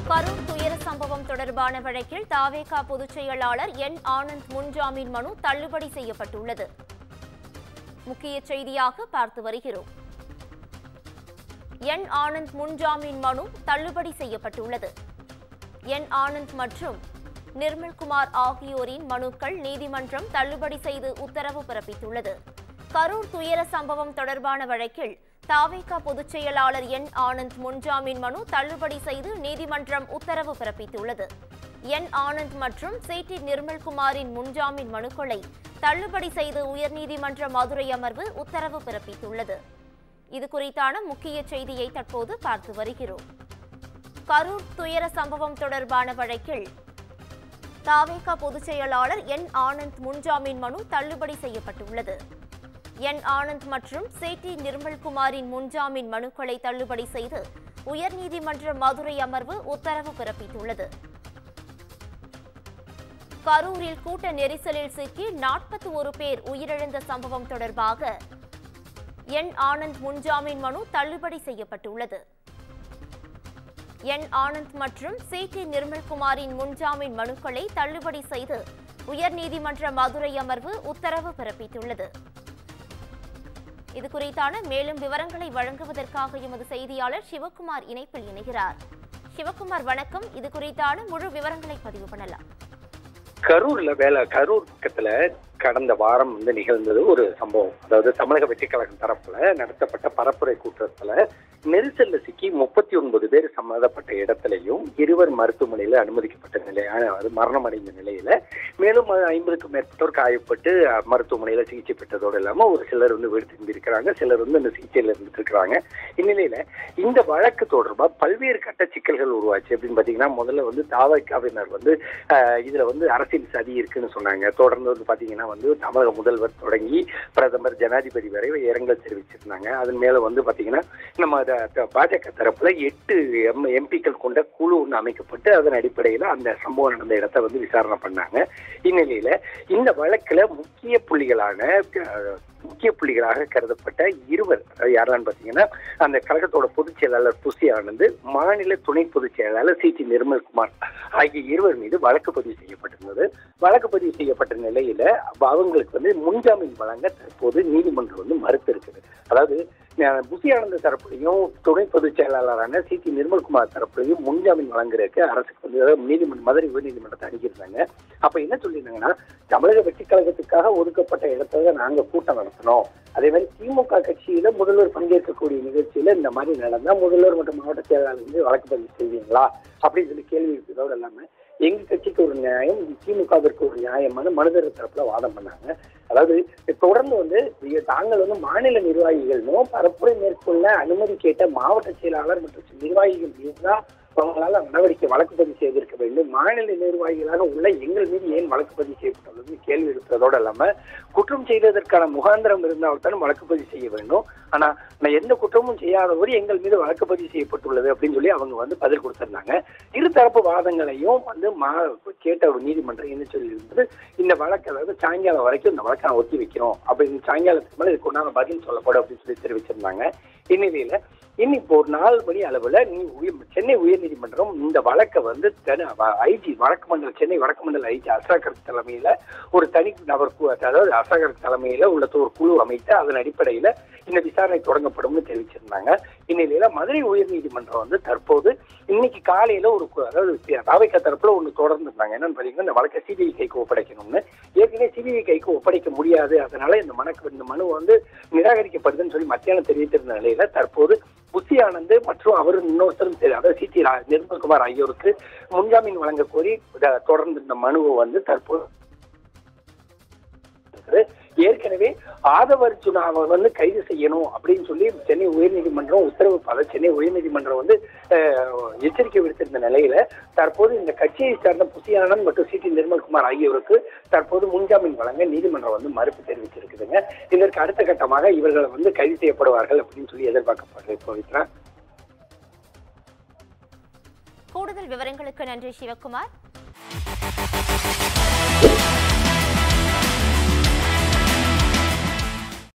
கரூர் துயர சம்பவம் தொடர்பான வழக்கில் தாவேகா பொதுச் செயலாளர் என் ஆனந்த் முன்ஜாமீன் மனு தள்ளுபடி செய்யப்பட்டுள்ளது. முக்கிய செய்தியாக பார்த்து வருகிறோம். என் ஆனந்த் முன்ஜாமீன் மனு தள்ளுபடி செய்யப்பட்டுள்ளது. என் ஆனந்த் மற்றும் நிர்மல்குமார் ஆகியோரின் மனுக்கள் நீதிமன்றம் தள்ளுபடி செய்து உத்தரவு பிறப்பித்துள்ளது. கரூர் துயர சம்பவம் தொடர்பான வழக்கில் தாவேகா பொதுச் செயலாளர் என் ஆனந்த் முன்ஜாமீன் மனு தள்ளுபடி செய்து நீதிமன்றம் உத்தரவு பிறப்பித்துள்ளது. என் ஆனந்த் மற்றும் சேட்டி நிர்மல்குமாரின் முன்ஜாமீன் மனுக்களை தள்ளுபடி செய்து உயர்நீதிமன்ற மதுரை அமர்வு உத்தரவு பிறப்பித்துள்ளது. இதுகுறித்தான முக்கிய செய்தியை தற்போது பார்த்து வருகிறோம். கரூர் துயர சம்பவம் தொடர்பான வழக்கில் தாவேகா பொதுச் செயலாளர் என் ஆனந்த் முன்ஜாமீன் மனு தள்ளுபடி செய்யப்பட்டுள்ளது. என் ஆனந்த் மற்றும் சேட்டி நிர்மல்குமாரின் முன்ஜாமீன் மனுக்களை தள்ளுபடி செய்து உயர்நீதிமன்ற மதுரை அமர்வு உத்தரவு பிறப்பித்துள்ளது. கரூரில் கூட்ட நெரிசலில் சிக்கி 41 பேர் உயிரிழந்த சம்பவம் தொடர்பாக என் ஆனந்த் முன்ஜாமீன் மனு தள்ளுபடி செய்யப்பட்டுள்ளது. என் ஆனந்த் மற்றும் சேட்டி நிர்மல்குமாரின் முன்ஜாமீன் மனுக்களை தள்ளுபடி செய்து உயர்நீதிமன்ற மதுரை அமர்வு உத்தரவு பிறப்பித்துள்ளது. இதுகுறித்தான மேலும் விவரங்களை வழங்குவதற்காக எமது செய்தியாளர் சிவக்குமார் இணைப்பில் இணைகிறார். சிவக்குமார் வணக்கம். இதுகுறித்தான முழு விவரங்களை பதிவு பண்ணலாம். கரூர் பக்கத்துல கடந்த வாரம் நிகழ்ந்தது ஒரு சம்பவம். அதாவது தமிழக வெற்றி கழகம் தரப்புல நடத்தப்பட்ட பரப்புரை கூட்டத்துல நெரிசல்ல சிக்கி 39 பேர் சம்பந்தப்பட்ட இடத்திலையும் 2 மருத்துவமனையில அனுமதிக்கப்பட்ட நிலையான மரணம் அடைந்த நிலையில மேலும் 50க்கும் மேற்பட்டோர் காயப்பட்டு மருத்துவமனையில சிகிச்சை பெற்றதோடு இல்லாம ஒரு சிலர் வீடு திரும்பியிருக்கிறாங்க, சிலர் இந்த சிகிச்சையில இருந்துட்டு இருக்கிறாங்க. இந்நிலையில இந்த வழக்கு தொடர்பா பல்வேறு கட்ட சிக்கல்கள் உருவாச்சு. அப்படின்னு பாத்தீங்கன்னா முதல்ல தாவேகாவினர் இதுல அரசியல் சதி இருக்குன்னு சொன்னாங்க. தொடர்ந்து பாத்தீங்கன்னா தமிழக முதல்வர் தொடங்கி பிரதமர் ஜனாதிபதி வரை இரங்கல் தெரிவிச்சிருந்தாங்க. அதன் மேல பாத்தீங்கன்னா நம்ம பாஜக தரப்புல 8 எம்பிக்கள் கொண்ட குழு அமைக்கப்பட்டு அதன் அடிப்படையில அந்த சம்பவம் நடந்த இடத்தை விசாரணை பண்ணாங்க. இந்நிலையில இந்த வழக்குல முக்கிய புள்ளிகளாக கருதப்பட்ட 2 யாரெல்லாம் பாத்தீங்கன்னா அந்த கழகத்தோட பொதுச் செயலாளர் புசி ஆனந்த், மாநில துணை பொதுச் செயலாளர் சேட்டி நிர்மல்குமார் ஆகிய 2 மீது வழக்கு பதிவு செய்யப்பட்டிருந்தது. வழக்கு பதிவு செய்யப்பட்ட நிலையில அவங்களுக்கு முன்ஜாமீன் வழங்க தற்போது நீதிமன்றம் மறுத்து இருக்குது. அதாவது புசி ஆனந்த் தரப்புலையும் துணை பொதுச் செயலாளரான சேட்டி நிர்மல்குமார் தரப்புலையும் முன்ஜாமீன் வழங்குறதுக்கு அரசுக்கு மதுரை உயர்நீதிமன்றத்தை அணுகியிருந்தாங்க. அப்ப என்ன சொல்லியிருந்தாங்கன்னா, தமிழக வெற்றி கழகத்துக்காக ஒதுக்கப்பட்ட இடத்துல நாங்க கூட்டம் நடத்தணும், அதே மாதிரி திமுக கட்சியில முதல்வர் பங்கேற்கக்கூடிய நிகழ்ச்சியில இந்த மாதிரி நடந்தா முதல்வர் மற்றும் மாவட்ட செயலாளர் வழக்கு பதிவு செய்வீங்களா அப்படின்னு சொல்லி கேள்வி இருக்கிறதோடு இல்லாம எங்க கட்சிக்கு ஒரு நியாயம், திமுகவிற்கு ஒரு நியாயமான மனுதாரர் தரப்புல வாதம் பண்ணாங்க. அதாவது தொடர்ந்து தாங்கள் மாநில நிர்வாகிகளும் பரப்புரை மேற்கொள்ள அனுமதி கேட்ட மாவட்ட செயலாளர் மற்றும் நிர்வாகிகள் மீதுதான் அவங்களால நடவடிக்கை வழக்கு பதிவு செய்திருக்க வேண்டும். மாநில நிர்வாகிகளாக உள்ள எங்கள் மீது ஏன் வழக்கு பதிவு செய்யப்பட்டுள்ளது கேள்வி இருக்கிறதோடு இல்லாம குற்றம் செய்வதற்கான முகாந்திரம் இருந்தால்தான் வழக்கு பதிவு செய்ய வேண்டும். ஆனா எந்த குற்றமும் செய்யாதபடி எங்கள் மீது வழக்கு பதிவு செய்யப்பட்டுள்ளது அப்படின்னு சொல்லி அவங்க பதில் கொடுத்திருந்தாங்க. இருதரப்பு வாதங்களையும் கேட்ட ஒரு நீதிமன்றம் என்ன சொல்லியிருந்தது, இந்த வழக்கு சாயங்காலம் வரைக்கும் இந்த வழக்கை ஒத்தி வைக்கிறோம் அப்படின்னு சாயங்காலத்துக்கு மேல இதுக்கு ஒன்றான பதில் சொல்லப்படும் அப்படின்னு சொல்லி தெரிவிச்சிருந்தாங்க. இந்நிலையில இன்னைக்கு ஒரு 4 மணி அளவுல சென்னை உயர்நீதிமன்றம் இந்த வழக்கை ஐஜி சென்னை வடக்கு மண்டல ஐஜி அசோகர் தலைமையில ஒரு தனி நபர், அதாவது அசோகர் தலைமையில உள்ள ஒரு குழு அமைத்து அதன் அடிப்படையில இந்த விசாரணை தொடங்கப்படும் தெரிவிச்சிருந்தாங்க. இந்நிலையில மதுரை உயர்நீதிமன்றம் தற்போது இன்னைக்கு காலையில அதாவது தாவேகா தரப்புல ஒண்ணு தொடர்ந்து இருந்தாங்க. என்னன்னு பாத்தீங்கன்னா, இந்த வழக்கை சிபிஐ கைக்கு ஒப்படைக்கணும்னு. ஏற்கனவே சிபிஐ கைக்கு ஒப்படைக்க முடியாது, அதனால இந்த மனு நிராகரிக்கப்படுதுன்னு சொல்லி மத்தியானம் தெரிவித்திருந்த நிலையில தற்போது புசி ஆனந்த் மற்றும் அவர் இன்னொருத்தரும் அதாவது சேட்டி நிர்மல்குமார் ஆகியோருக்கு முன்ஜாமீன் வழங்க கோரி தொடர்ந்து இந்த மனுவை தற்போது ஏற்கனவே ஆதவ அர்ஜுனாவை கைது செய்யணும் அப்படின்னு சொல்லி சென்னை உயர்நீதிமன்றம் உத்தரவு சென்னை உயர்நீதிமன்றம் எச்சரிக்கை விடுத்திருந்த நிலையில தற்போது இந்த கட்சியை சார்ந்த புசி ஆனந்த் மற்றும் சேட்டி நிர்மல்குமார் ஆகியோருக்கு தற்போது முன்ஜாமீன் வழங்க நீதிமன்றம் மறுப்பு தெரிவிச்சிருக்குதுங்க. இதற்கு அடுத்த கட்டமாக இவர்கள் கைது செய்யப்படுவார்கள் அப்படின்னு சொல்லி எதிர்பார்க்கப்படுது. கூடுதல் விவரங்களுக்கு நன்றி சிவக்குமார்.